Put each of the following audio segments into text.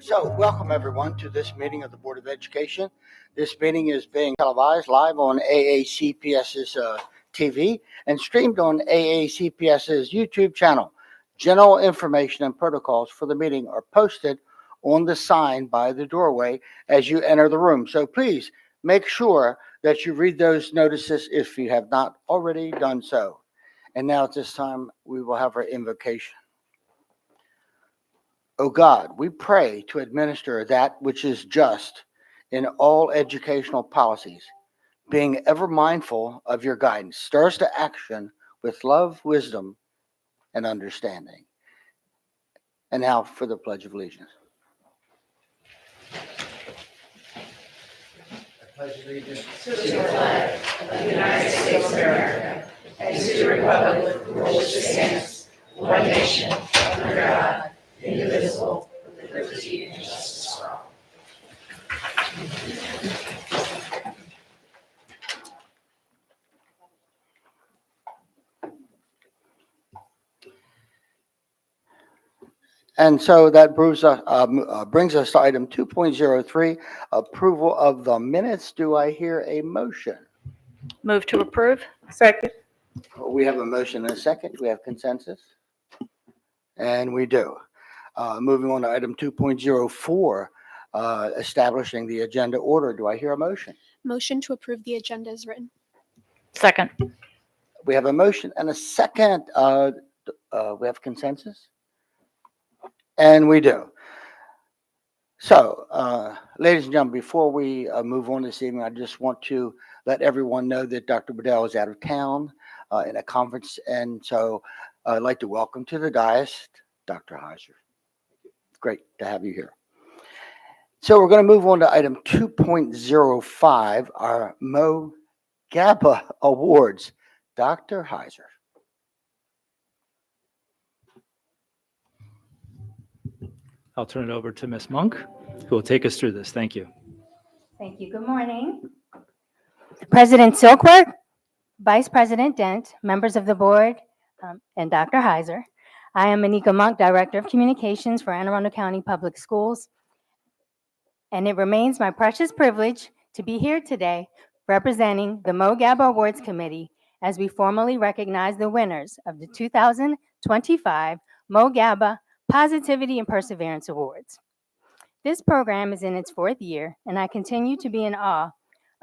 So, welcome everyone to this meeting of the Board of Education. This meeting is being televised live on AACPS's TV and streamed on AACPS's YouTube channel. General information and protocols for the meeting are posted on the sign by the doorway as you enter the room. So please make sure that you read those notices if you have not already done so. And now at this time, we will have our invocation. O God, we pray to administer that which is just in all educational policies, being ever mindful of your guidance. Stir us to action with love, wisdom, and understanding. And now for the Pledge of Allegiance. I pledge allegiance to the flag of the United States of America and to the republic for which it stands, one nation, under God, indivisible, with liberty and justice for all. And so that brings us to item 2.03, approval of the minutes. Do I hear a motion? Move to approve. Second. We have a motion and a second. Do we have consensus? And we do. Moving on to item 2.04, establishing the agenda order. Do I hear a motion? Motion to approve the agenda is written. Second. We have a motion and a second. We have consensus? And we do. So, ladies and gentlemen, before we move on this evening, I just want to let everyone know that Dr. Bedell is out of town in a conference. And so I'd like to welcome to the dais, Dr. Heiser. Great to have you here. So we're going to move on to item 2.05, our Gaba Awards. Dr. Heiser. I'll turn it over to Ms. Monk, who will take us through this. Thank you. Thank you. Good morning. President Silkworth, Vice President Dent, members of the board, and Dr. Heiser. I am Anika Monk, Director of Communications for Anne Arundel County Public Schools, and it remains my precious privilege to be here today representing the Gaba Awards Committee as we formally recognize the winners of the 2025 Gaba Positivity and Perseverance Awards. This program is in its fourth year, and I continue to be in awe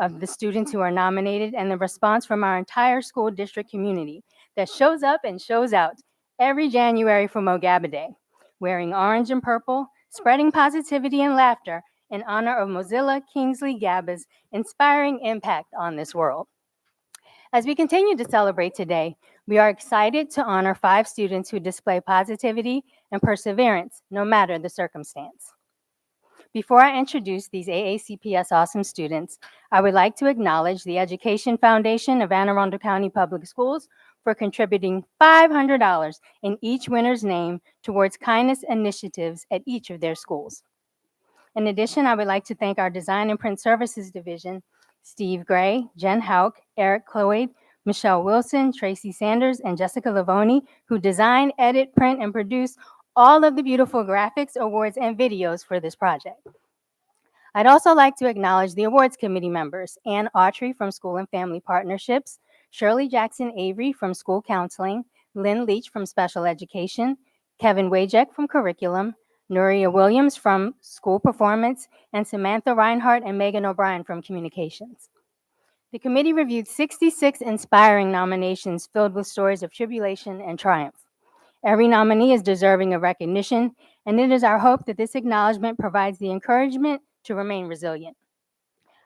of the students who are nominated and the response from our entire school district community that shows up and shows out every January for Gaba Day, wearing orange and purple, spreading positivity and laughter in honor of Mozilla Kingsley Gaba's inspiring impact on this world. As we continue to celebrate today, we are excited to honor 5 students who display positivity and perseverance, no matter the circumstance. Before I introduce these AACPS awesome students, I would like to acknowledge the Education Foundation of Anne Arundel County Public Schools for contributing $500 in each winner's name towards kindness initiatives at each of their schools. In addition, I would like to thank our Design and Print Services Division, Steve Gray, Jen Hauk, Eric Cloyd, Michelle Wilson, Tracy Sanders, and Jessica Lavoni, who design, edit, print, and produce all of the beautiful graphics, awards, and videos for this project. I'd also like to acknowledge the awards committee members, Ann Autry from School and Family Partnerships, Shirley Jackson Avery from School Counseling, Lynn Leach from Special Education, Kevin Wajek from Curriculum, Nuria Williams from School Performance, and Samantha Reinhardt and Megan O'Brien from Communications. The committee reviewed 66 inspiring nominations filled with stories of tribulation and triumph. Every nominee is deserving of recognition, and it is our hope that this acknowledgement provides the encouragement to remain resilient.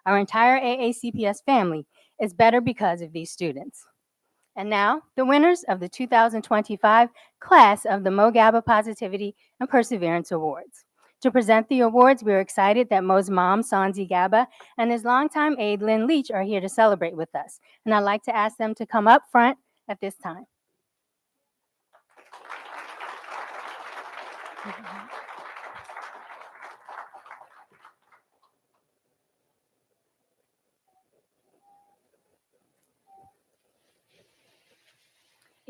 Our entire AACPS family is better because of these students. And now, the winners of the 2025 class of the Gaba Positivity and Perseverance Awards. To present the awards, we're excited that Mo's mom, Sanzi Gaba, and his longtime aide, Lynn Leach, are here to celebrate with us. And I'd like to ask them to come up front at this time.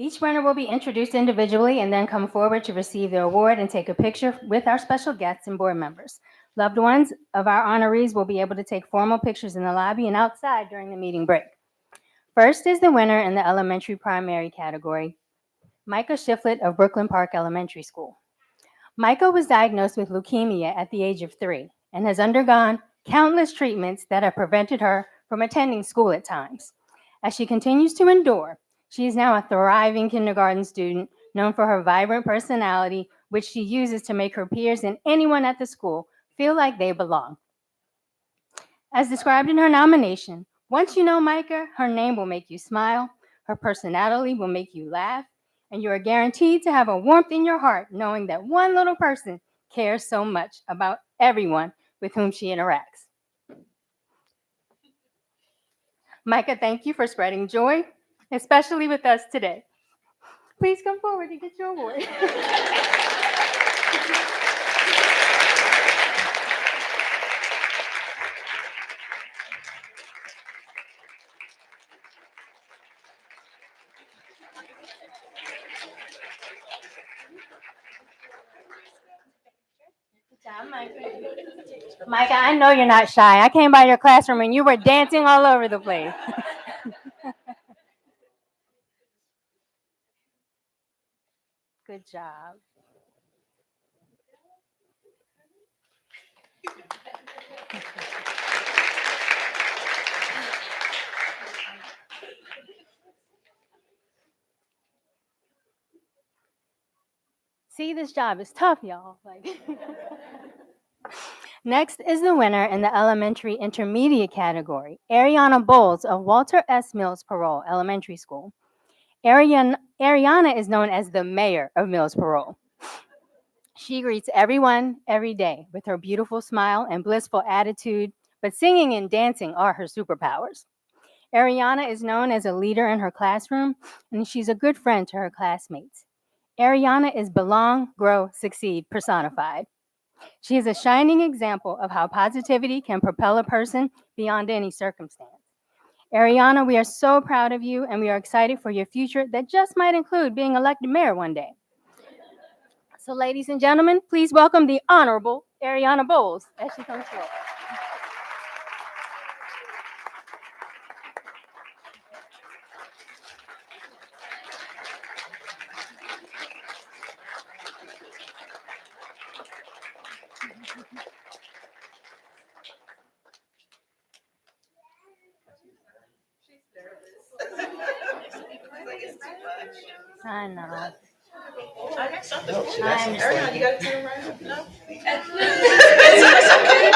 Each winner will be introduced individually and then come forward to receive their award and take a picture with our special guests and board members. Loved ones of our honorees will be able to take formal pictures in the lobby and outside during the meeting break. First is the winner in the elementary primary category, Micah Shiflett of Brooklyn Park Elementary School. Micah was diagnosed with leukemia at the age of 3 and has undergone countless treatments that have prevented her from attending school at times. As she continues to endure, she is now a thriving kindergarten student known for her vibrant personality, which she uses to make her peers and anyone at the school feel like they belong. As described in her nomination, once you know Micah, her name will make you smile, her personality will make you laugh, and you are guaranteed to have a warmth in your heart knowing that one little person cares so much about everyone with whom she interacts. Micah, thank you for spreading joy, especially with us today. Please come forward to get your award. Good job, Micah. Micah, I know you're not shy. I came by your classroom and you were dancing all over the place. Good job. See, this job is tough, y'all. Next is the winner in the elementary intermediate category, Ariana Bowles of Walter S. Mills Parole Elementary School. Ariana is known as the mayor of Mills Parole. She greets everyone every day with her beautiful smile and blissful attitude, but singing and dancing are her superpowers. Ariana is known as a leader in her classroom, and she's a good friend to her classmates. Ariana is belong, grow, succeed personified. She is a shining example of how positivity can propel a person beyond any circumstance. Ariana, we are so proud of you, and we are excited for your future that just might include being elected mayor one day. So, ladies and gentlemen, please welcome the Honorable Ariana Bowles as she comes forward. I know. I got something for you. I understand. Ariana, you gotta turn around. No? It's okay.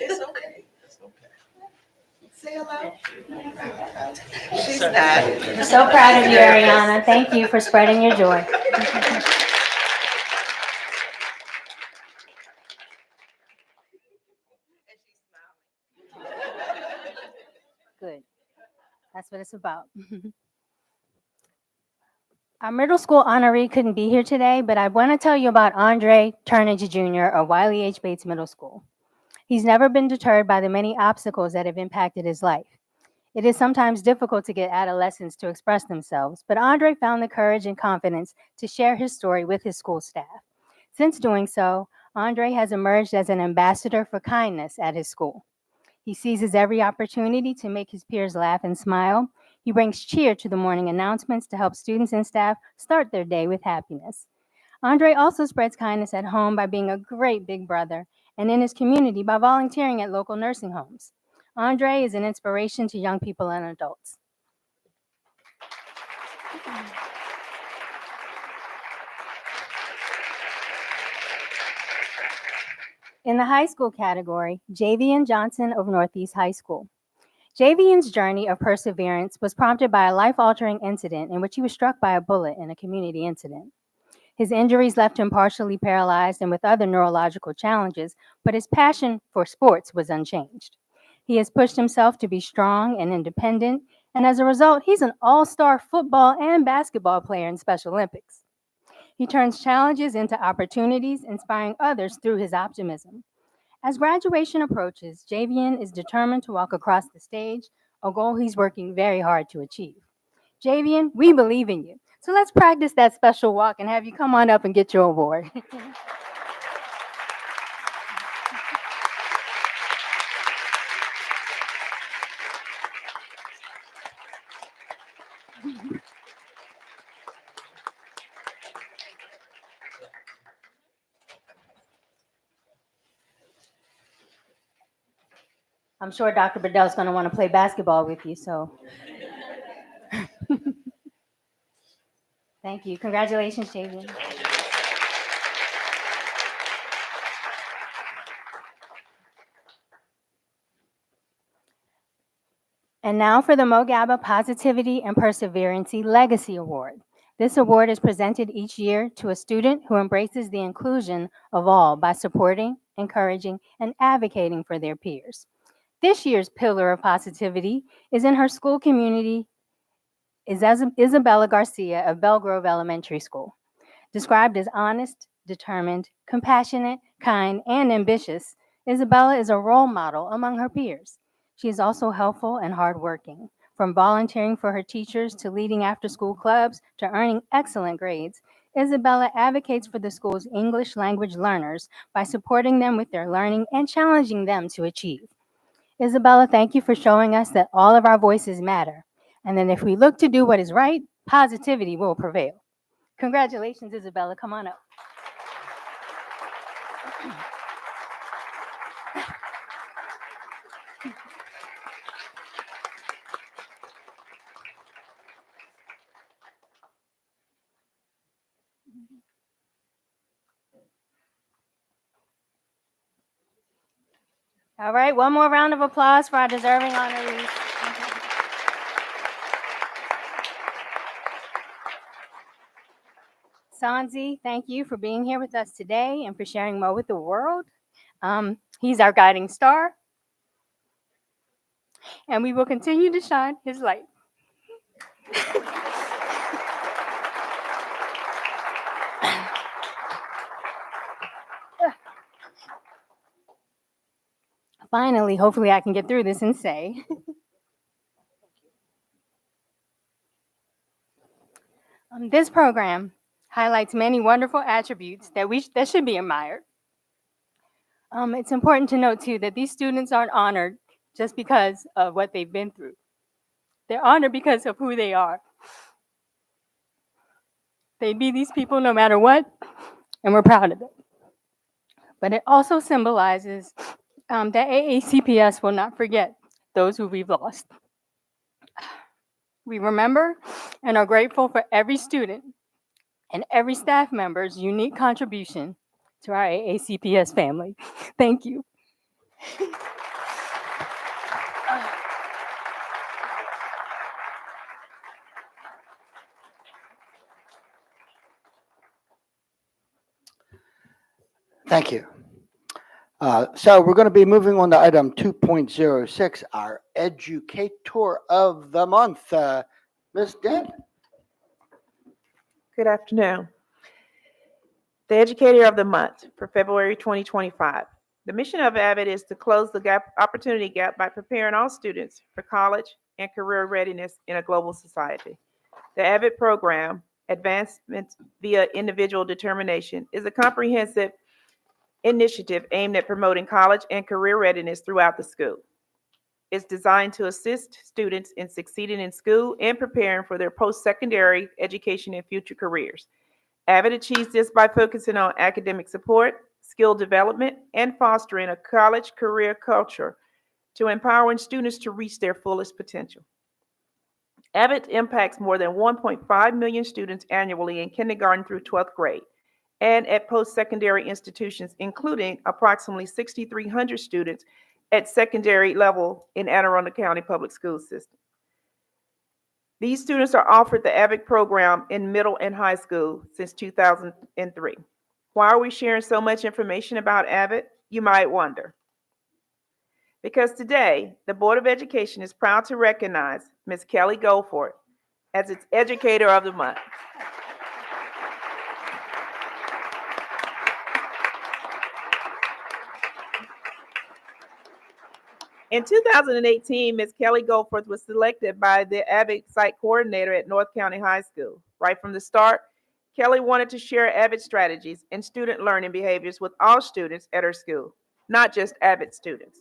It's okay. It's okay. Say hello. She's not. We're so proud of you, Ariana. Thank you for spreading your joy. Good. That's what it's about. Our middle school honoree couldn't be here today, but I want to tell you about Andre Turnage Jr. of Wiley H. Bates Middle School. He's never been deterred by the many obstacles that have impacted his life. It is sometimes difficult to get adolescents to express themselves, but Andre found the courage and confidence to share his story with his school staff. Since doing so, Andre has emerged as an ambassador for kindness at his school. He seizes every opportunity to make his peers laugh and smile. He brings cheer to the morning announcements to help students and staff start their day with happiness. Andre also spreads kindness at home by being a great big brother and in his community by volunteering at local nursing homes. Andre is an inspiration to young people and adults. In the high school category, Javian Johnson of Northeast High School. Javian's journey of perseverance was prompted by a life-altering incident in which he was struck by a bullet in a community incident. His injuries left him partially paralyzed and with other neurological challenges, but his passion for sports was unchanged. He has pushed himself to be strong and independent, and as a result, he's an all-star football and basketball player in Special Olympics. He turns challenges into opportunities, inspiring others through his optimism. As graduation approaches, Javian is determined to walk across the stage, a goal he's working very hard to achieve. Javian, we believe in you. So let's practice that special walk and have you come on up and get your award. I'm sure Dr. Bedell's going to want to play basketball with you, so. Thank you. Congratulations, Javian. And now for the Gaba Positivity and Perseverancy Legacy Award. This award is presented each year to a student who embraces the inclusion of all by supporting, encouraging, and advocating for their peers. This year's Pillar of Positivity is in her school community, is Isabella Garcia of Belgrove Elementary School. Described as honest, determined, compassionate, kind, and ambitious, Isabella is a role model among her peers. She is also helpful and hardworking. From volunteering for her teachers to leading after-school clubs to earning excellent grades, Isabella advocates for the school's English language learners by supporting them with their learning and challenging them to achieve. Isabella, thank you for showing us that all of our voices matter, and that if we look to do what is right, positivity will prevail. Congratulations, Isabella. Come on up. All right, one more round of applause for our deserving honorees. Sanzi, thank you for being here with us today and for sharing Mo with the world. He's our guiding star, and we will continue to shine his light. Finally, hopefully I can get through this and say, this program highlights many wonderful attributes that should be admired. It's important to note, too, that these students aren't honored just because of what they've been through. They're honored because of who they are. They be these people no matter what, and we're proud of it. But it also symbolizes that AACPS will not forget those who we've lost. We remember and are grateful for every student and every staff member's unique contribution to our AACPS family. Thank you. Thank you. So we're going to be moving on to item 2.06, our Educator of the Month. Ms. Dent? Good afternoon. The Educator of the Month for February 2025. The mission of AVID is to close the opportunity gap by preparing all students for college and career readiness in a global society. The AVID program, Advancement via Individual Determination, is a comprehensive initiative aimed at promoting college and career readiness throughout the school. It's designed to assist students in succeeding in school and preparing for their post-secondary education and future careers. AVID achieves this by focusing on academic support, skill development, and fostering a college career culture to empowering students to reach their fullest potential. AVID impacts more than 1.5 million students annually in kindergarten through 12th grade and at post-secondary institutions, including approximately 6,300 students at secondary level in Anne Arundel County Public School System. These students are offered the AVID program in middle and high school since 2003. Why are we sharing so much information about AVID? You might wonder. Because today, the Board of Education is proud to recognize Ms. Kelly Goldford as its Educator of the Month. In 2018, Ms. Kelly Goforth was selected by the Avid Site Coordinator at North County High School. Right from the start, Kelly wanted to share Avid strategies and student learning behaviors with all students at her school, not just Avid students.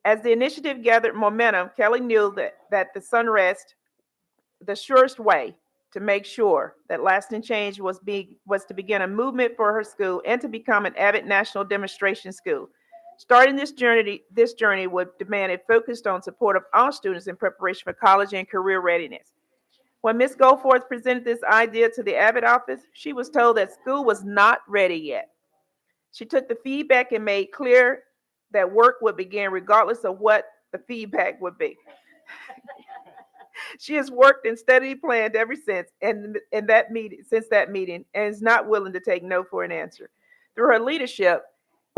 As the initiative gathered momentum, Kelly knew that the surest way to make sure that lasting change was to begin a movement for her school and to become an Avid National Demonstration School. Starting this journey would demand it focused on support of all students in preparation for college and career readiness. When Ms. Goforth presented this idea to the Avid office, she was told that school was not ready yet. She took the feedback and made clear that work would begin regardless of what the feedback would be. She has worked and steadily planned ever since since that meeting, and is not willing to take no for an answer. Through her leadership,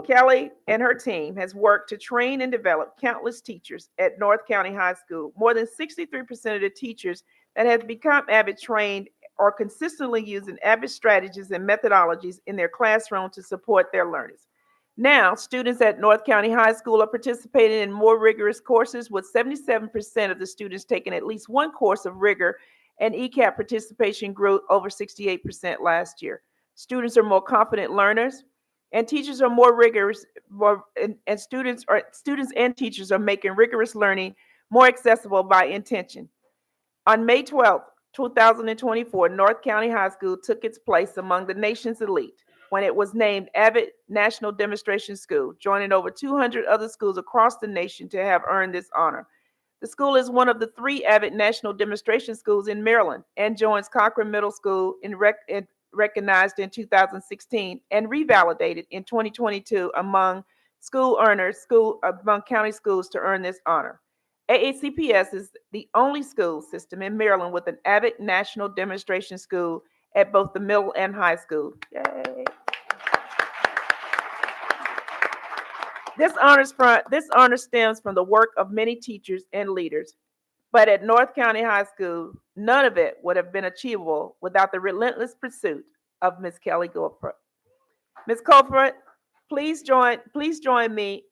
Kelly and her team has worked to train and develop countless teachers at North County High School. More than 63% of the teachers that have become Avid trained are consistently using Avid strategies and methodologies in their classroom to support their learners. Now, students at North County High School are participating in more rigorous courses, with 77% of the students taking at least one course of rigor, and ECAP participation grew over 68% last year. Students are more confident learners, and teachers are more rigorous, and students and teachers are making rigorous learning more accessible by intention. On May 12th, 2024, North County High School took its place among the nation's elite when it was named Avid National Demonstration School, joining over 200 other schools across the nation to have earned this honor. The school is one of the 3 Avid National Demonstration Schools in Maryland and joins Cochran Middle School recognized in 2016 and revalidated in 2022 among county schools to earn this honor. AACPS is the only school system in Maryland with an Avid National Demonstration School at both the middle and high school. Yay. This honor stems from the work of many teachers and leaders, but at North County High School, none of it would have been achievable without the relentless pursuit of Ms. Kelly Goforth. Ms. Goforth, please join me,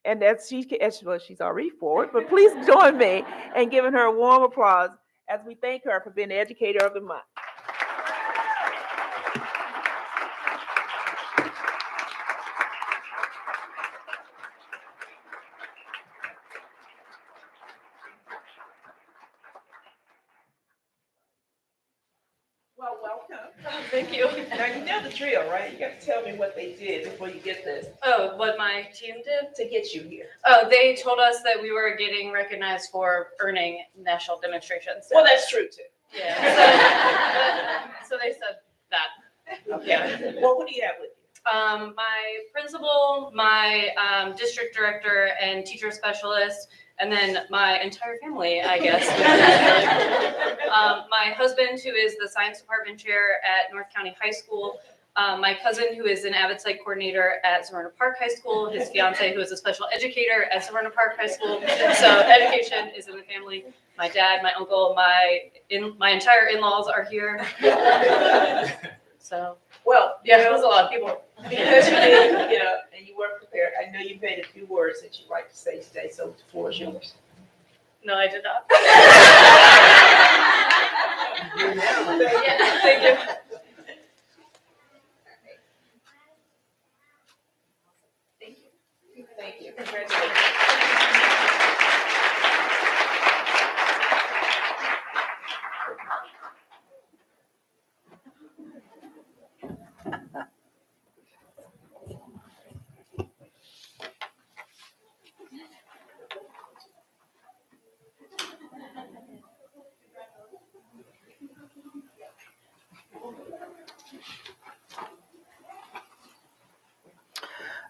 and she's already forward, but please join me in giving her a warm applause as we thank her for being the Educator of the Month. Well, welcome. Thank you. Now, you know the drill, right? You got to tell me what they did before you get this Oh, what my team did? to get you here. Oh, they told us that we were getting recognized for earning national demonstrations. Well, that's true, too. Yeah. So they said that. Okay. Well, what do you have with you? My principal, my district director and teacher specialist, and then my entire family, I guess. My husband, who is the science department chair at North County High School. My cousin, who is an Avid Site coordinator at Severna Park High School. His fiance, who is a special educator at Severna Park High School. So education is in the family. My dad, my uncle, my entire in-laws are here. So, Well, yeah, it was a lot of people. because you did, and you weren't prepared, I know you made a few words that you'd like to say today, so the floor is yours. No, I did not. Yeah, Thank you. Thank you. Congratulations.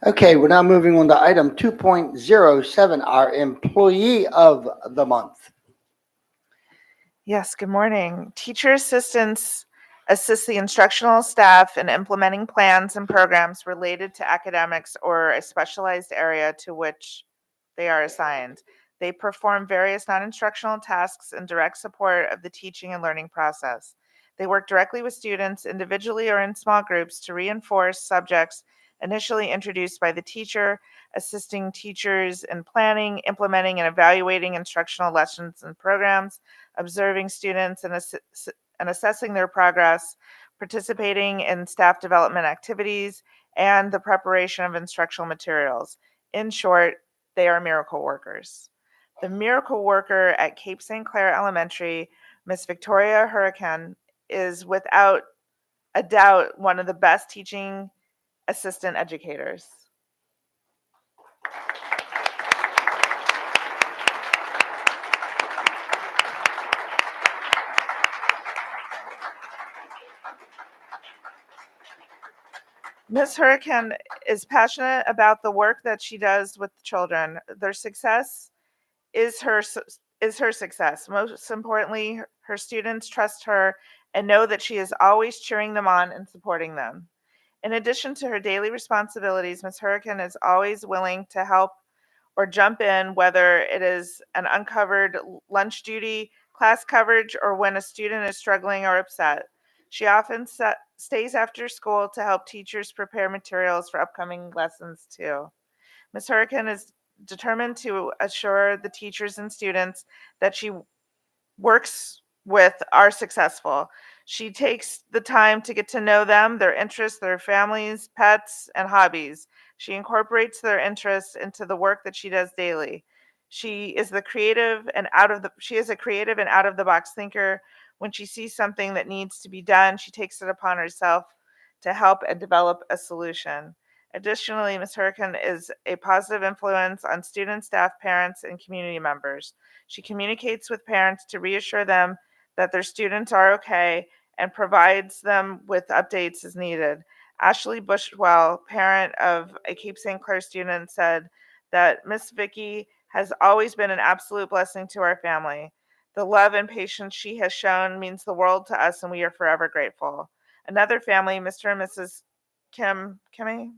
Okay, we're now moving on to item 2.07, our Employee of the Month. Yes, good morning. Teacher assistants assist the instructional staff in implementing plans and programs related to academics or a specialized area to which they are assigned. They perform various non-instructional tasks in direct support of the teaching and learning process. They work directly with students, individually or in small groups, to reinforce subjects initially introduced by the teacher, assisting teachers in planning, implementing, and evaluating instructional lessons and programs, observing students and assessing their progress, participating in staff development activities, and the preparation of instructional materials. In short, they are miracle workers. The miracle worker at Cape St. Clair Elementary, Miss Victoria Hurricane, is without a doubt one of the best teaching assistant educators. Ms. Hurricane is passionate about the work that she does with children. Their success is her success. Most importantly, her students trust her and know that she is always cheering them on and supporting them. In addition to her daily responsibilities, Ms. Hurricane is always willing to help or jump in, whether it is an uncovered lunch duty, class coverage, or when a student is struggling or upset. She often stays after school to help teachers prepare materials for upcoming lessons too. Ms. Hurricane is determined to assure the teachers and students that she works with are successful. She takes the time to get to know them, their interests, their families, pets, and hobbies. She incorporates their interests into the work that she does daily. She is a creative and out of the box thinker. When she sees something that needs to be done, she takes it upon herself to help and develop a solution. Additionally, Ms. Hurricane is a positive influence on students, staff, parents, and community members. She communicates with parents to reassure them that their students are okay and provides them with updates as needed. Ashley Bushwell, parent of a Cape St. Clair student, said that Miss Vicky has always been an absolute blessing to our family. The love and patience she has shown means the world to us, and we are forever grateful. Another family, Mr. and Mrs. Kimmy,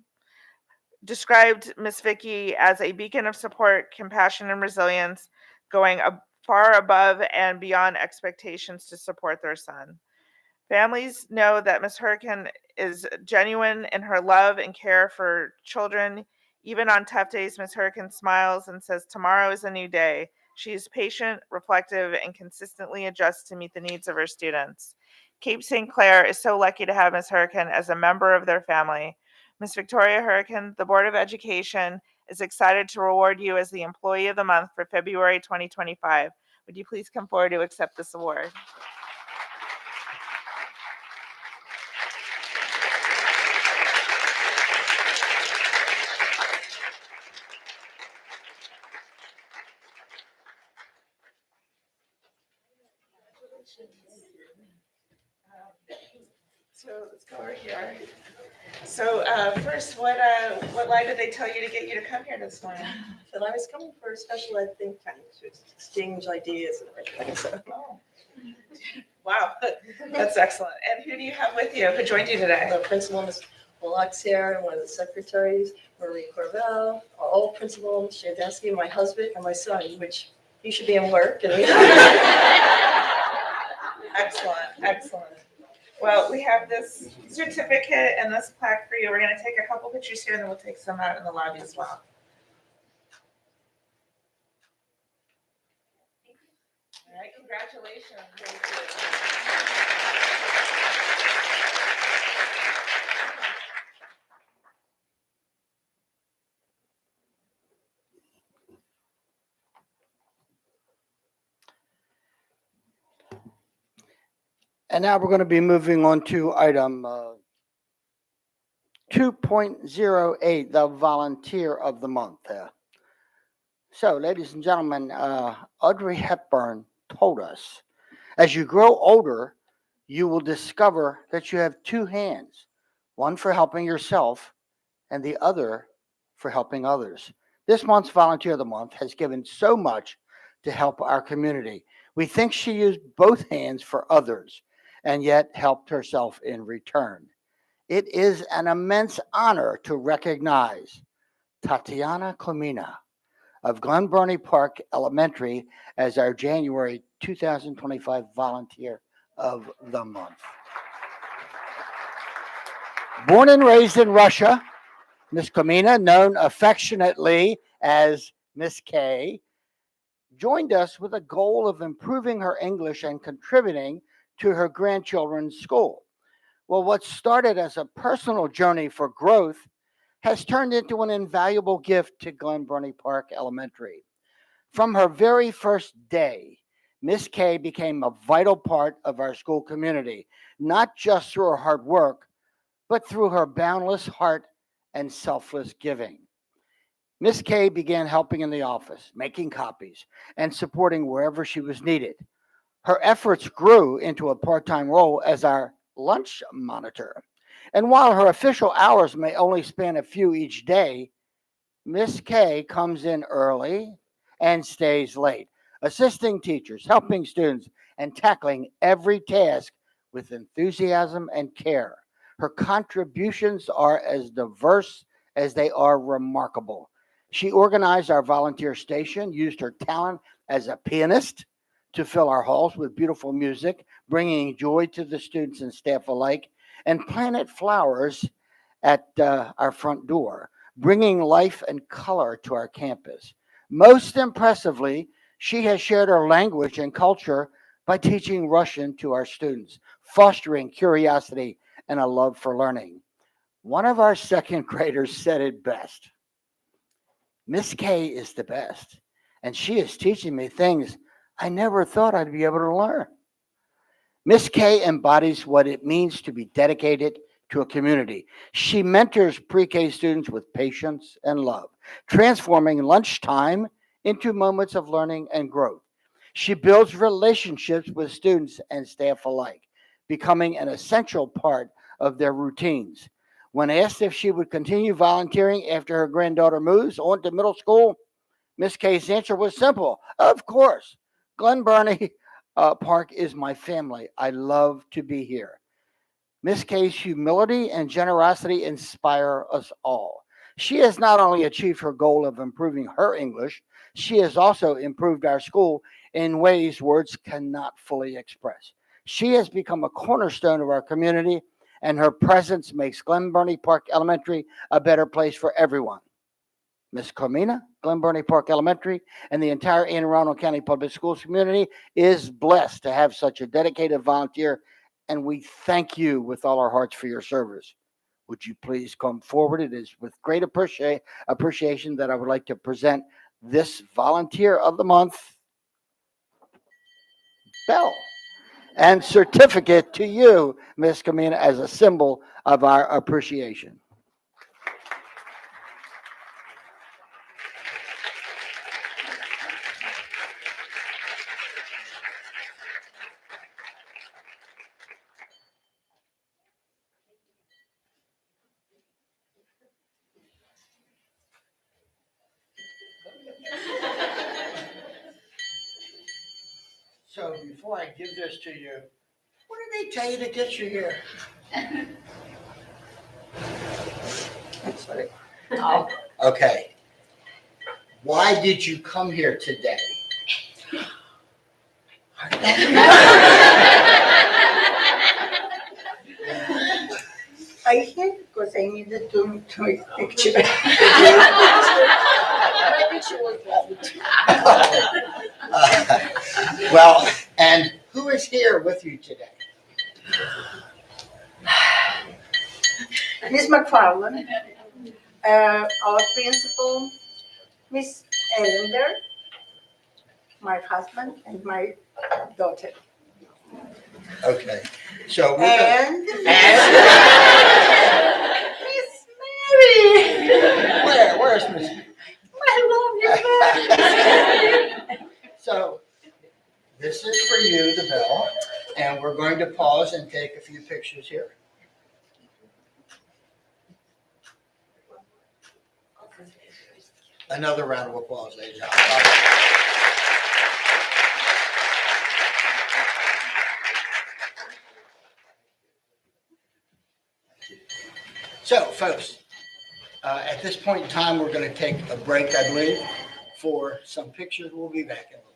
described Miss Vicky as a beacon of support, compassion, and resilience, going far above and beyond expectations to support their son. Families know that Miss Hurricane is genuine in her love and care for children. Even on tough days, Miss Hurricane smiles and says, "Tomorrow is a new day." She is patient, reflective, and consistently adjusts to meet the needs of her students. Cape St. Clair is so lucky to have Miss Hurricane as a member of their family. Ms. Victoria Hurricane, the Board of Education is excited to reward you as the Employee of the Month for February 2025. Would you please come forward to accept this award? So let's go over here. So first, what lie did they tell you to get you to come here this morning? That I was coming for a special ed think tank to exchange ideas and everything. So, Oh. Wow, that's excellent. And who do you have with you? Who joined you today? the principal, Ms. Wallachia, and one of the secretaries, Marie Corvell, our old principal, Ms. Shandesky, my husband, and my son, which he should be in work. And Excellent, excellent. Well, we have this certificate and this plaque for you. We're going to take a couple pictures here, and then we'll take some out in the lobby as well. All right, congratulations. And now we're going to be moving on to item 2.08, the Volunteer of the Month. So, ladies and gentlemen, Audrey Hepburn told us, as you grow older, you will discover that you have two hands, one for helping yourself and the other for helping others. This month's Volunteer of the Month has given so much to help our community. We think she used both hands for others and yet helped herself in return. It is an immense honor to recognize Tatiana Komina of Glen Burnie Park Elementary as our January 2025 Volunteer of the Month. Born and raised in Russia, Miss Comina, known affectionately as Miss K, joined us with a goal of improving her English and contributing to her grandchildren's school. Well, what started as a personal journey for growth has turned into an invaluable gift to Glen Burnie Park Elementary. From her very first day, Miss K became a vital part of our school community, not just through her hard work, but through her boundless heart and selfless giving. Miss K began helping in the office, making copies, and supporting wherever she was needed. Her efforts grew into a part-time role as our lunch monitor. And while her official hours may only span a few each day, Miss K comes in early and stays late, assisting teachers, helping students, and tackling every task with enthusiasm and care. Her contributions are as diverse as they are remarkable. She organized our volunteer station, used her talent as a pianist to fill our halls with beautiful music, bringing joy to the students and staff alike, and planted flowers at our front door, bringing life and color to our campus. Most impressively, she has shared her language and culture by teaching Russian to our students, fostering curiosity and a love for learning. One of our second graders said it best. Miss K is the best, and she is teaching me things I never thought I'd be able to learn. Miss K embodies what it means to be dedicated to a community. She mentors pre-K students with patience and love, transforming lunchtime into moments of learning and growth. She builds relationships with students and staff alike, becoming an essential part of their routines. When asked if she would continue volunteering after her granddaughter moves on to middle school, Miss K's answer was simple. Of course. Glen Burnie Park is my family. I love to be here. Miss K's humility and generosity inspire us all. She has not only achieved her goal of improving her English, she has also improved our school in ways words cannot fully express. She has become a cornerstone of our community, and her presence makes Glen Burnie Park Elementary a better place for everyone. Miss Carmina, Glen Burnie Park Elementary, and the entire Anne Arundel County Public Schools community is blessed to have such a dedicated volunteer, and we thank you with all our hearts for your service. Would you please come forward? It is with great appreciation that I would like to present this Volunteer of the Month bell and certificate to you, Miss Carmina, as a symbol of our appreciation. So before I give this to you, what did they tell you to get you here? Sorry. Oh. Okay. Why did you come here today? I came because I needed to take picture. My picture was Well, and who is here with you today? Miss McFarland, our principal, Miss Ellender, my husband, and my daughter. Okay. So we're And Miss Mary. Where's Miss? My lovely Mary. So this is for you, the bell, and we're going to pause and take a few pictures here. Another round of applause, ladies and gentlemen. So, folks, at this point in time, we're going to take a break, I believe, for some pictures. We'll be back in a little bit.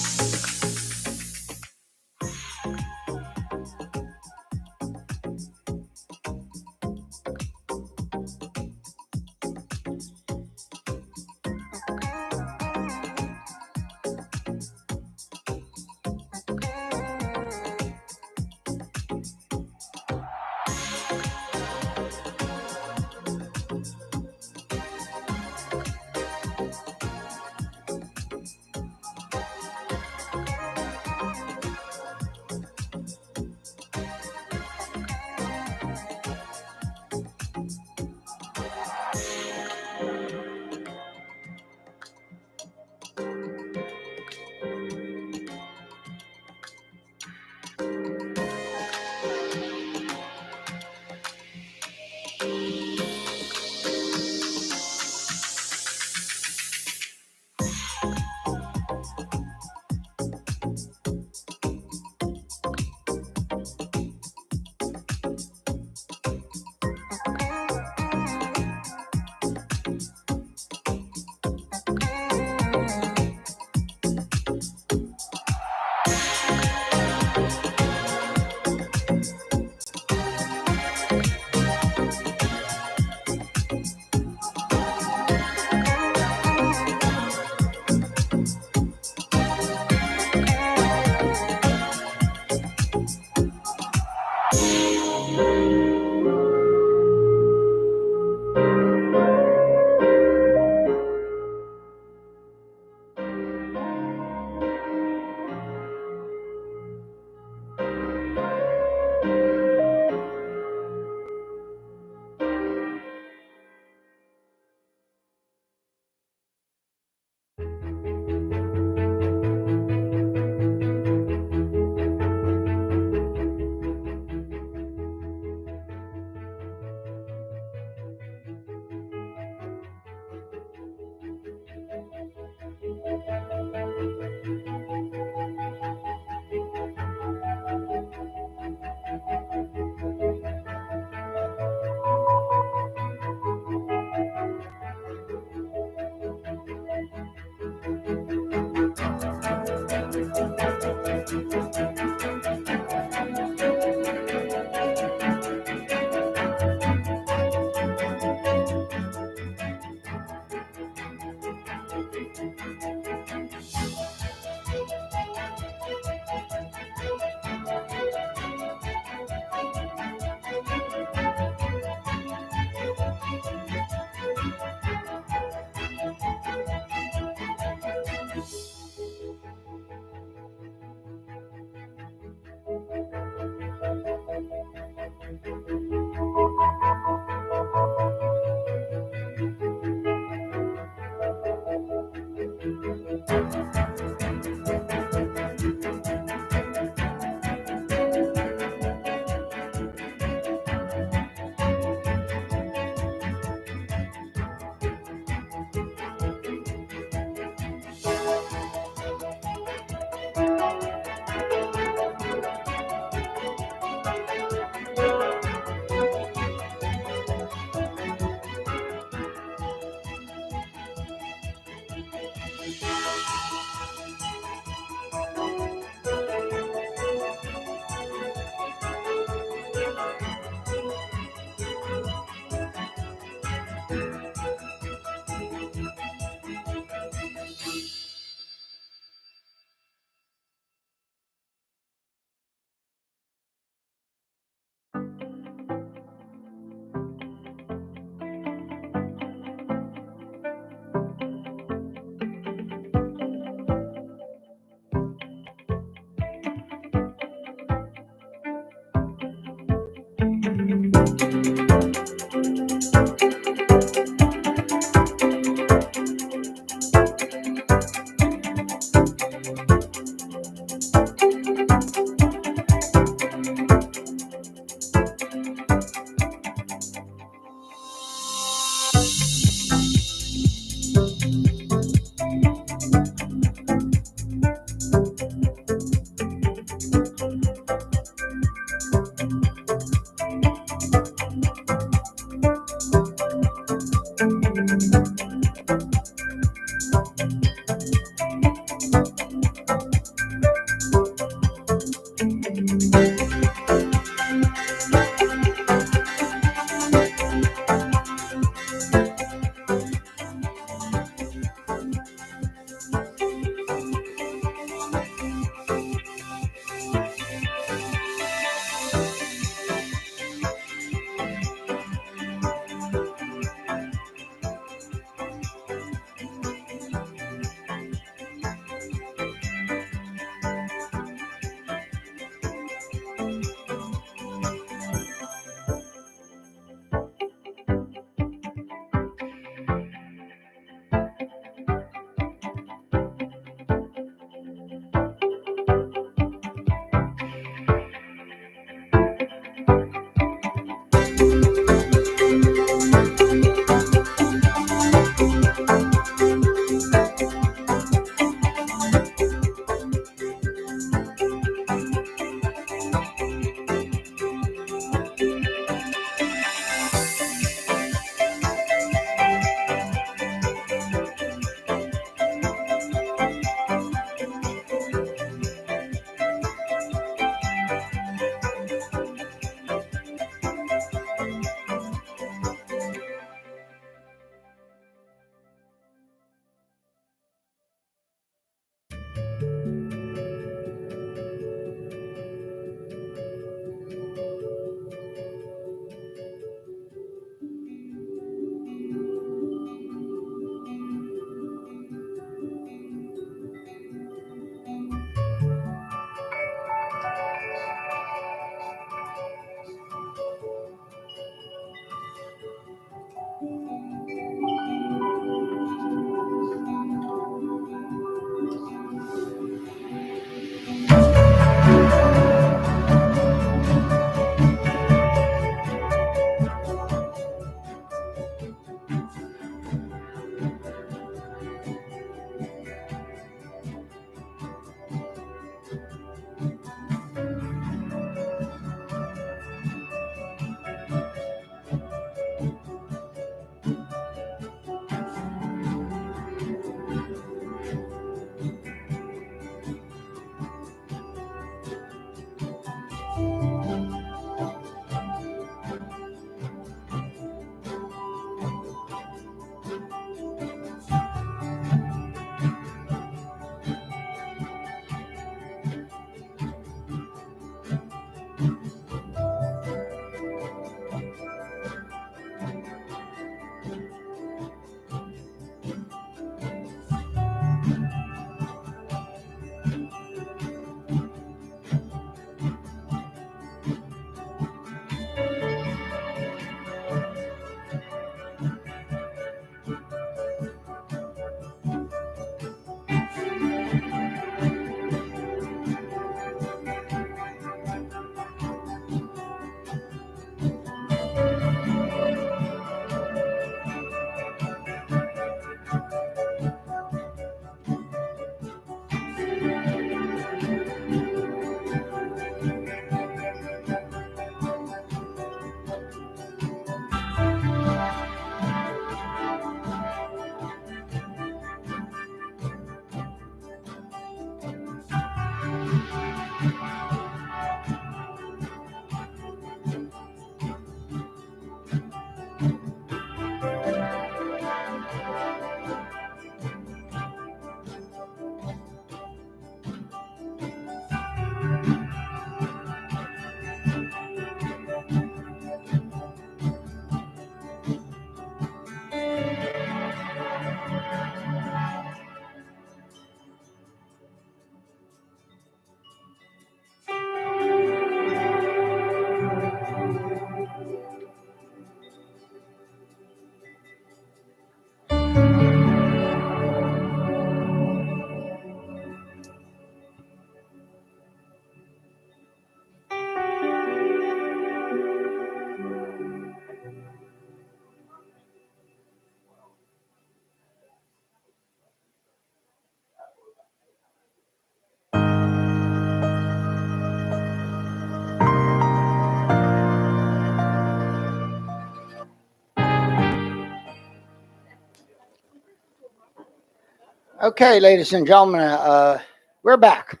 Okay, ladies and gentlemen, we're back.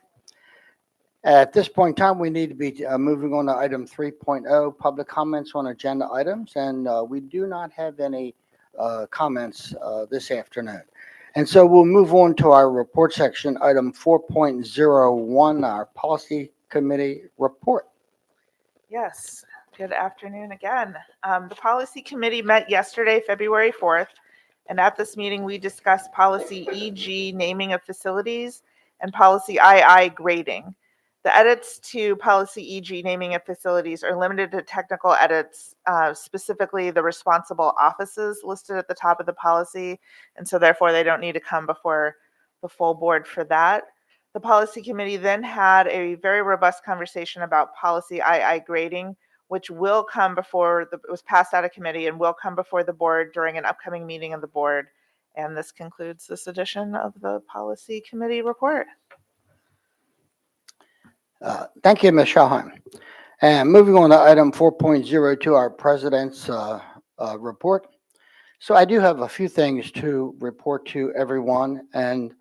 At this point in time, we need to be moving on to item 3.0, public comments on agenda items, and we do not have any comments this afternoon. And so we'll move on to our report section, item 4.01, our policy committee report. Yes, good afternoon again. The policy committee met yesterday, February 4th, and at this meeting, we discussed policy EG, naming of facilities, and policy II, grading. The edits to policy EG, naming of facilities, are limited to technical edits, specifically the responsible offices listed at the top of the policy, and so therefore they don't need to come before the full board for that. The policy committee then had a very robust conversation about policy II grading, which will come before it was passed out of committee and will come before the board during an upcoming meeting of the board. And this concludes this edition of the policy committee report. Thank you, Ms. Schauheim. And moving on to item 4.02, our president's report. So I do have a few things to report to everyone. And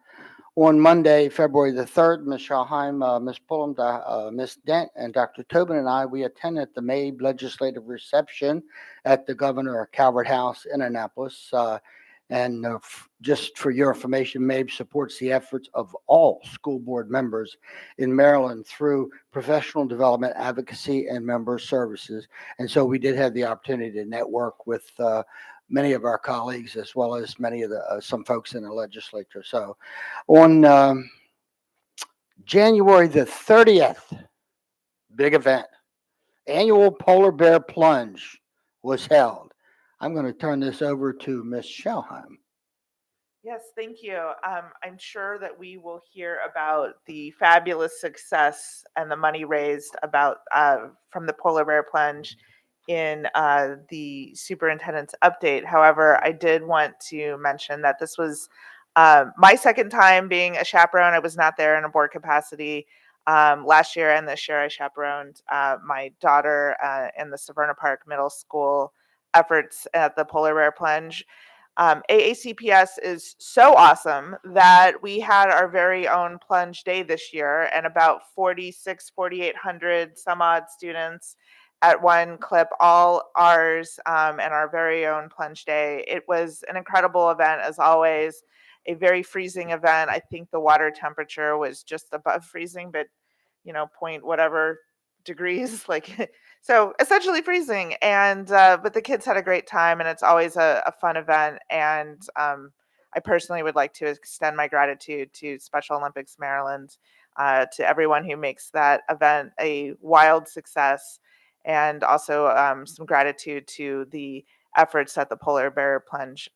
on Monday, February the 3rd, Ms. Schauheim, Ms. Pullum, Ms. Dent, and Dr. Tobin and I, we attended the May legislative reception at the Governor Calvert House in Annapolis. And just for your information, MABE supports the efforts of all school board members in Maryland through professional development, advocacy, and member services. And so we did have the opportunity to network with many of our colleagues, as well as many of the some folks in the legislature. So on January the 30th, big event, annual polar bear plunge was held. I'm going to turn this over to Ms. Schauheim. Yes, thank you. I'm sure that we will hear about the fabulous success and the money raised about from the polar bear plunge in the superintendent's update. However, I did want to mention that this was my second time being a chaperone. I was not there in a board capacity last year, and this year I chaperoned my daughter in the Severna Park Middle School efforts at the polar bear plunge. AACPS is so awesome that we had our very own plunge day this year, and about 4,800 some odd students at one clip, all ours, and our very own plunge day. It was an incredible event, as always, a very freezing event. I think the water temperature was just above freezing, but point whatever degrees, like so essentially freezing. And but the kids had a great time, and it's always a fun event. And I personally would like to extend my gratitude to Special Olympics Maryland, to everyone who makes that event a wild success, and also some gratitude to the efforts that the polar bear plunge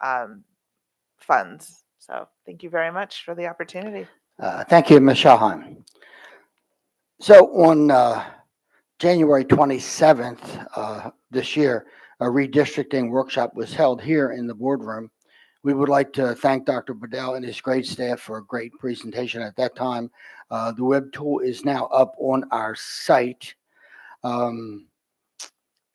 funds. So thank you very much for the opportunity. Thank you, Ms. Schauheim. So on January 27th this year, a redistricting workshop was held here in the boardroom. We would like to thank Dr. Bedell and his great staff for a great presentation at that time. The web tool is now up on our site.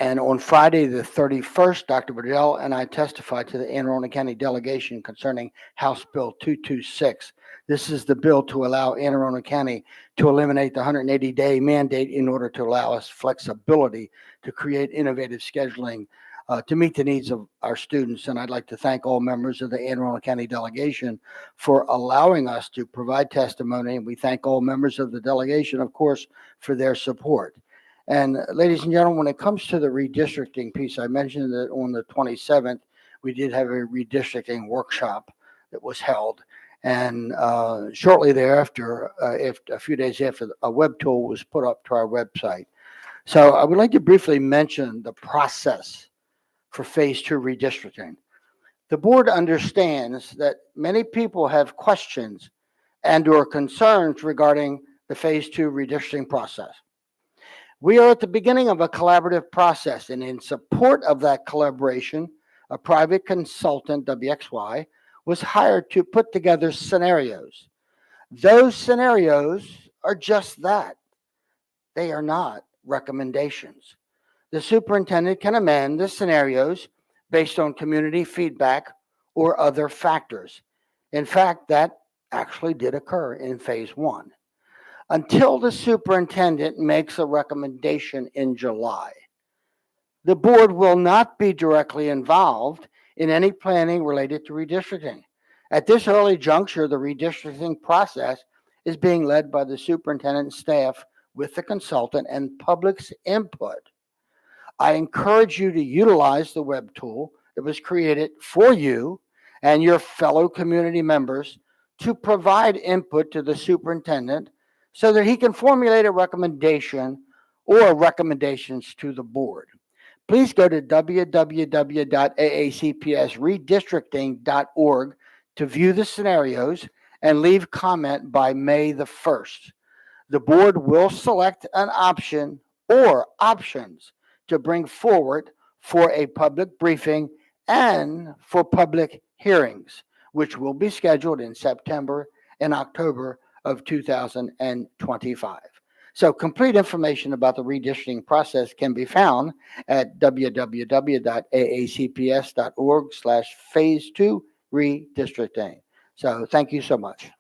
And on Friday, the 31st, Dr. Bedell and I testified to the Anne Arundel County delegation concerning House Bill 226. This is the bill to allow Anne Arundel County to eliminate the 180-day mandate in order to allow us flexibility to create innovative scheduling to meet the needs of our students. And I'd like to thank all members of the Anne Arundel County delegation for allowing us to provide testimony. And we thank all members of the delegation, of course, for their support. And ladies and gentlemen, when it comes to the redistricting piece, I mentioned that on the 27th, we did have a redistricting workshop that was held. And shortly thereafter, a few days after, a web tool was put up to our website. So I would like to briefly mention the process for phase 2 redistricting. The board understands that many people have questions and or concerns regarding the phase 2 redistricting process. We are at the beginning of a collaborative process, and in support of that collaboration, a private consultant, WXY, was hired to put together scenarios. Those scenarios are just that. They are not recommendations. The superintendent can amend the scenarios based on community feedback or other factors. In fact, that actually did occur in phase one. Until the superintendent makes a recommendation in July, the board will not be directly involved in any planning related to redistricting. At this early juncture, the redistricting process is being led by the superintendent and staff with the consultant and public's input. I encourage you to utilize the web tool that was created for you and your fellow community members to provide input to the superintendent so that he can formulate a recommendation or recommendations to the board. Please go to www.aacpsredistricting.org to view the scenarios and leave comment by May the 1st. The board will select an option or options to bring forward for a public briefing and for public hearings, which will be scheduled in September and October of 2025. So complete information about the redistricting process can be found at www.aacps.org/phase2 redistricting. So thank you so much.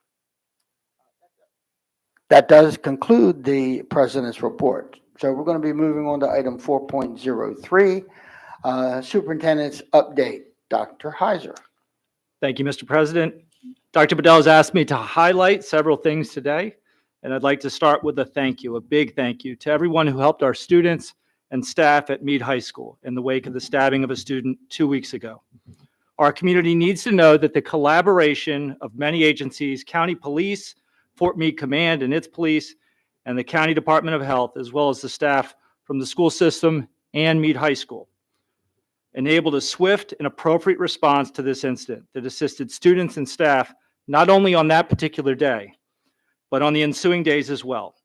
That does conclude the president's report. So we're going to be moving on to item 4.03, superintendent's update. Dr. Heiser. Thank you, Mr. President. Dr. Bedell has asked me to highlight several things today, and I'd like to start with a thank you, a big thank you to everyone who helped our students and staff at Meade High School in the wake of the stabbing of a student 2 weeks ago. Our community needs to know that the collaboration of many agencies, county police, Fort Meade Command and its police, and the County Department of Health, as well as the staff from the school system and Meade High School, enabled a swift and appropriate response to this incident that assisted students and staff not only on that particular day, but on the ensuing days as well.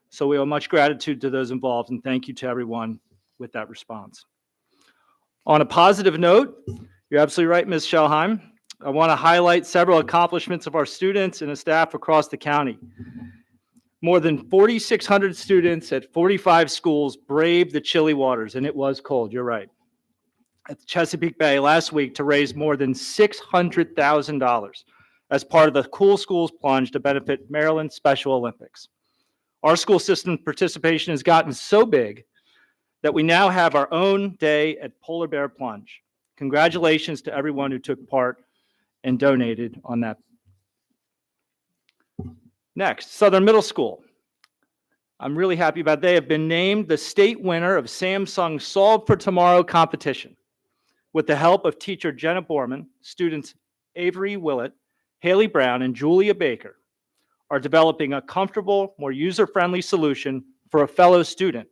So we owe much gratitude to those involved, and thank you to everyone with that response. On a positive note, you're absolutely right, Ms. Schellheim. I want to highlight several accomplishments of our students and the staff across the county. More than 4,600 students at 45 schools braved the chilly waters, and it was cold, you're right, at Chesapeake Bay last week to raise more than $600,000 as part of the Cool Schools Plunge to benefit Maryland Special Olympics. Our school system participation has gotten so big that we now have our own day at Polar Bear Plunge. Congratulations to everyone who took part and donated on that. Next, Southern Middle School. I'm really happy about they have been named the state winner of Samsung Solve for Tomorrow competition. With the help of teacher Jenna Borman, students Avery Willett, Haley Brown, and Julia Baker are developing a comfortable, more user-friendly solution for a fellow student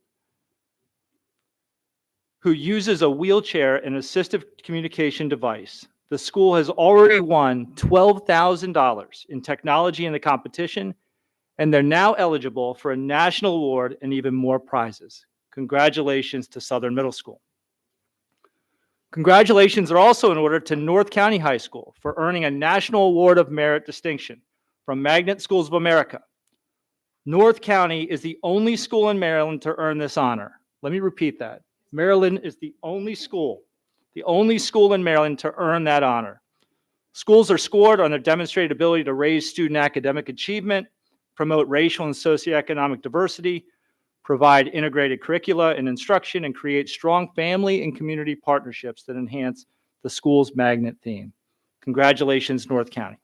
who uses a wheelchair and assistive communication device. The school has already won $12,000 in technology in the competition, and they're now eligible for a national award and even more prizes. Congratulations to Southern Middle School. Congratulations are also in order to North County High School for earning a National Award of Merit distinction from Magnet Schools of America. North County is the only school in Maryland to earn this honor. Let me repeat that. Maryland is the only school in Maryland to earn that honor. Schools are scored on their demonstrated ability to raise student academic achievement, promote racial and socioeconomic diversity, provide integrated curricula and instruction, and create strong family and community partnerships that enhance the school's magnet theme. Congratulations, North County.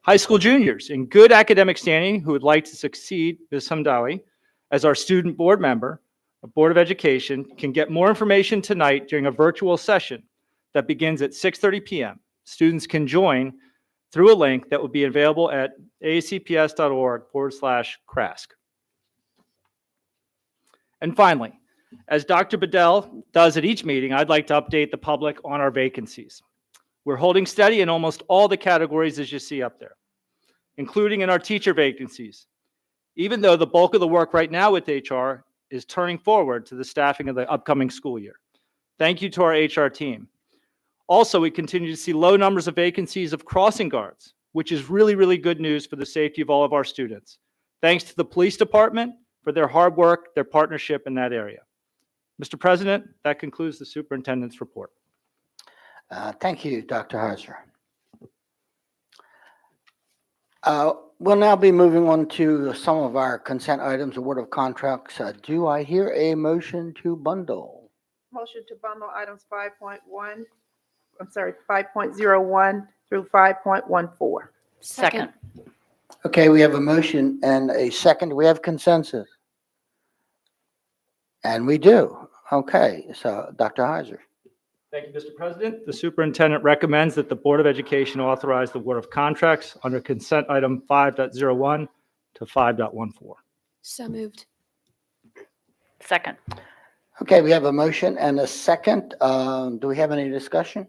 High school juniors in good academic standing who would like to succeed Ms. Hamdawi as our student board member of Board of Education can get more information tonight during a virtual session that begins at 6:30 p.m. Students can join through a link that will be available at aacps.org/CRASC. And finally, as Dr. Bedell does at each meeting, I'd like to update the public on our vacancies. We're holding steady in almost all the categories as you see up there, including in our teacher vacancies, even though the bulk of the work right now with HR is turning forward to the staffing of the upcoming school year. Thank you to our HR team. Also, we continue to see low numbers of vacancies of crossing guards, which is really, really good news for the safety of all of our students. Thanks to the police department for their hard work, their partnership in that area. Mr. President, that concludes the superintendent's report. Thank you, Dr. Heiser. We'll now be moving on to some of our consent items, award of contracts. Do I hear a motion to bundle? Motion to bundle items 5.01 through 5.14. Second. Okay, we have a motion and a second. We have consensus. And we do. Okay, so Dr. Heiser. Thank you, Mr. President. The superintendent recommends that the Board of Education authorize the award of contracts under consent item 5.01 to 5.14. So moved. Second. Okay, we have a motion and a second. Do we have any discussion?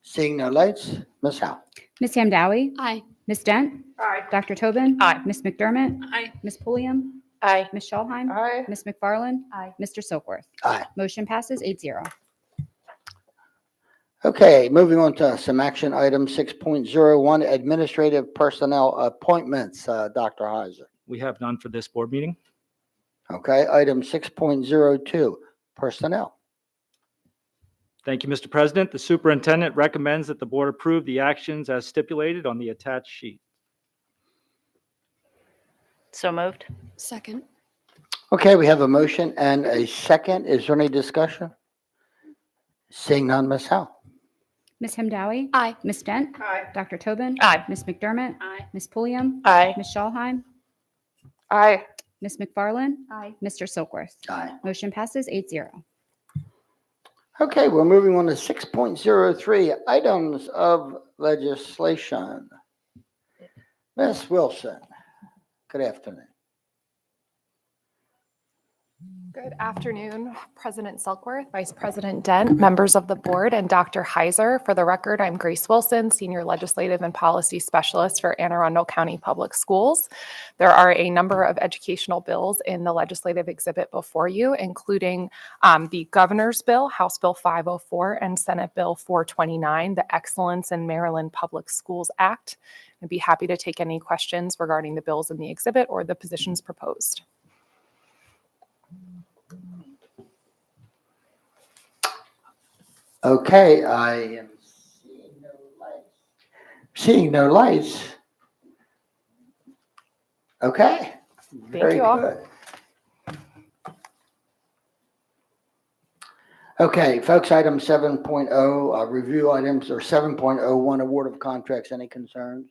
Seeing no lights, Ms. Howe. Ms. Hamdowie? Aye. Ms. Dent? Aye. Dr. Tobin? Aye. Ms. McDermott? Aye. Ms. Pulliam? Aye. Ms. Schallheim? Aye. Ms. McFarland? Aye. Mr. Silkworth? Aye. Motion passes 8-0. Okay, moving on to some action item 6.01, administrative personnel appointments. Dr. Heiser. We have none for this board meeting. Okay, item 6.02, personnel. Thank you, Mr. President. The superintendent recommends that the board approve the actions as stipulated on the attached sheet. So moved. Second. Okay, we have a motion and a second. Is there any discussion? Seeing none, Ms. Howe. Ms. Hamdowie? Aye. Ms. Dent? Aye. Dr. Tobin? Aye. Ms. McDermott? Aye. Ms. Pulliam? Aye. Ms. Schallheim? Aye. Ms. McFarland? Aye. Mr. Silkworth? Aye. Motion passes 8-0. Okay, we're moving on to 6.03, items of legislation. Ms. Wilson, good afternoon. Good afternoon, President Silkworth, Vice President Dent, members of the board, and Dr. Heiser. For the record, I'm Grace Wilson, Senior Legislative and Policy Specialist for Anne Arundel County Public Schools. There are a number of educational bills in the legislative exhibit before you, including the Governor's Bill, House Bill 504, and Senate Bill 429, the Excellence in Maryland Public Schools Act. I'd be happy to take any questions regarding the bills in the exhibit or the positions proposed. Okay, I am seeing no lights. Seeing no lights. Okay. Very you all. good. Okay, folks, item 7.0, review items, or 7.01, award of contracts. Any concerns?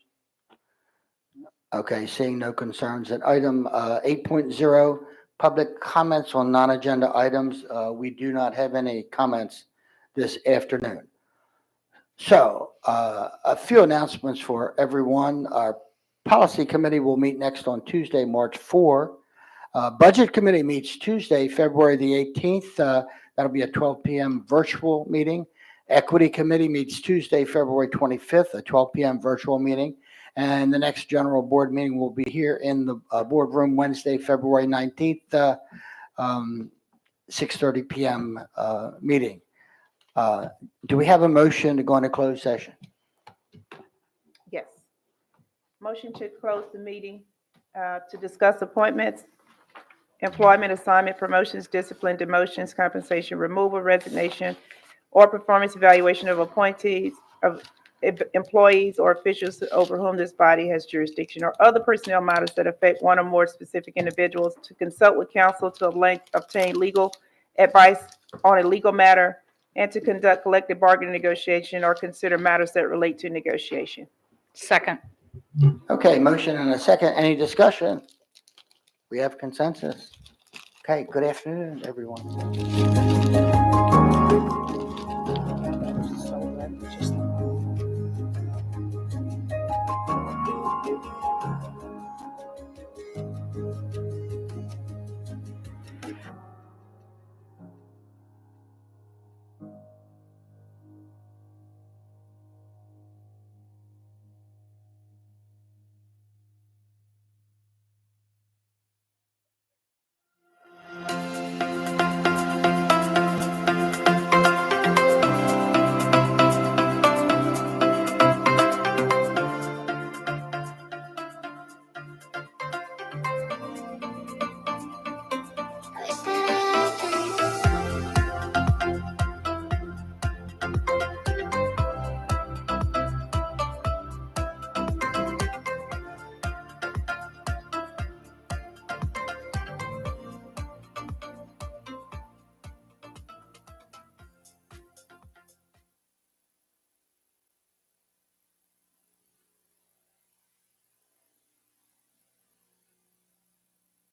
Okay, seeing no concerns. At item 8.0, public comments on non-agenda items. We do not have any comments this afternoon. So a few announcements for everyone. Our policy committee will meet next on Tuesday, March 4. Budget committee meets Tuesday, February the 18th. That'll be a 12 p.m. virtual meeting. Equity committee meets Tuesday, February 25th, a 12 p.m. virtual meeting. And the next general board meeting will be here in the boardroom Wednesday, February 19th, 6:30 p.m. Meeting. Do we have a motion to go into closed session? Yes. Motion to close the meeting to discuss appointments, employment, assignment, promotions, discipline, demotions, compensation, removal, resignation, or performance evaluation of appointees, of employees or officials over whom this body has jurisdiction, or other personnel matters that affect one or more specific individuals, to consult with counsel to obtain legal advice on a legal matter, and to conduct collective bargaining negotiation or consider matters that relate to negotiation. Second. Okay, motion and a second. Any discussion? We have consensus. Okay, good afternoon, everyone.